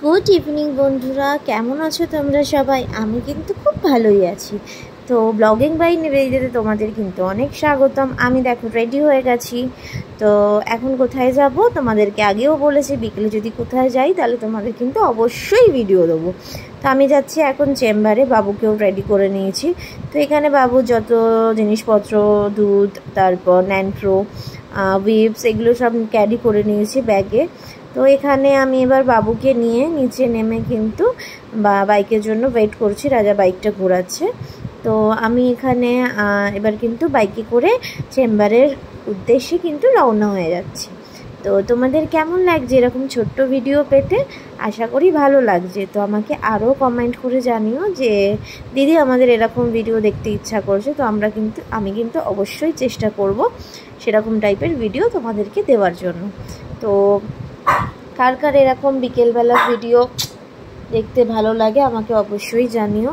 Good evening বন্ধুরা, কেমন আছো তোমরা সবাই? আমি কিন্তু খুব ভালোই আছি। তো ব্লগিং বাই নিবেদিতাতে তোমাদের কিন্তু অনেক স্বাগতম। আমি দেখো রেডি হয়ে গেছি। তো এখন কোথায় যাব তোমাদেরকে আগেও বলেছি, বিকেলে যদি কোথায় যাই তাহলে তোমাদের কিন্তু অবশ্যই ভিডিও দেবো। তো আমি যাচ্ছি এখন চেম্বারে, বাবুকেও রেডি করে নিয়েছি। তো এখানে বাবু যত জিনিসপত্র, দুধ, তারপর ন্যানপ্রো, উইপস, এগুলো সব ক্যারি করে নিয়েছি ব্যাগে। তো এখানে আমি এবার বাবুকে নিয়ে নিচে নেমে কিন্তু বাইকের জন্য ওয়েট করছি। রাজা বাইকটা ঘোরাচ্ছে। তো আমি এখানে এবার কিন্তু বাইকে করে চেম্বারের উদ্দেশ্যে কিন্তু রওনা হয়ে যাচ্ছি। তো তোমাদের কেমন লাগছে এরকম ছোট্ট ভিডিও পেতে? আশা করি ভালো লাগছে। তো আমাকে আরও কমেন্ট করে জানিও যে দিদি আমাদের এরকম ভিডিও দেখতে ইচ্ছা করছে। তো আমি কিন্তু অবশ্যই চেষ্টা করব সেরকম টাইপের ভিডিও তোমাদেরকে দেওয়ার জন্য। তো কার কার এরকম বিকেলবেলা ভিডিও দেখতে ভালো লাগে আমাকে অবশ্যই জানিও।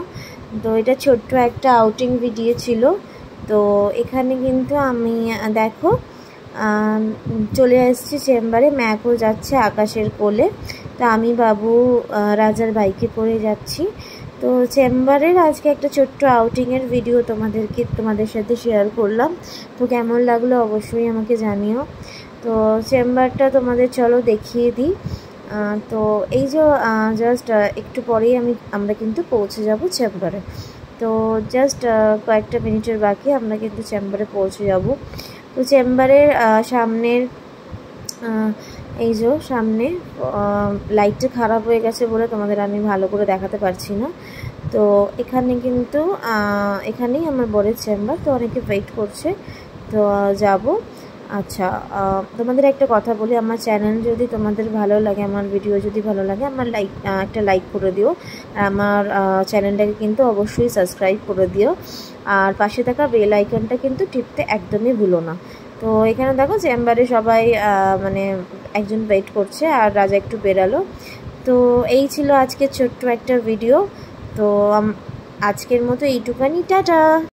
তো এটা ছোট্ট একটা আউটিং ভিডিও ছিল। তো এখানে কিন্তু আমি দেখো চলে এসেছি চেম্বারে। ম্যাকও যাচ্ছে আকাশের কোলে। তো আমি বাবু রাজার বাইকে করে যাচ্ছি। তো চেম্বারের আজকে একটা ছোট্ট আউটিংয়ের ভিডিও তোমাদের সাথে শেয়ার করলাম। তো কেমন লাগলো অবশ্যই আমাকে জানিও। তো চেম্বারটা তোমাদের চলো দেখিয়ে দিই। তো এই যে জাস্ট একটু পরেই আমরা কিন্তু পৌঁছে যাব চেম্বারে। তো জাস্ট কয়েকটা মিনিটের বাকি আমরা কিন্তু চেম্বারে পৌঁছে যাব। তো চেম্বারের সামনের এই যে সামনে লাইটটা খারাপ হয়ে গেছে বলে তোমাদের আমি ভালো করে দেখাতে পারছি না। তো এখানে কিন্তু এখানেই আমার বরের চেম্বার। তো অনেকে ওয়েট করছে। তো যাব। আচ্ছা, তোমাদের একটা কথা বলি, আমার চ্যানেল যদি তোমাদের ভালো লাগে, আমার ভিডিও যদি ভালো লাগে, একটা লাইক করে দিও। আমার চ্যানেলটাকে কিন্তু অবশ্যই সাবস্ক্রাইব করে দিও। আর পাশে থাকা বেল আইকনটা কিন্তু টিপতে একদমই ভুলো না। তো এখানে দেখো চেম্বারে সবাই মানে একজন ওয়েট করছে আর রাজা একটু বেরালো। তো এই ছিল আজকে ছোট্ট একটা ভিডিও। তো আজকের মতো এইটুকানি, টাটা।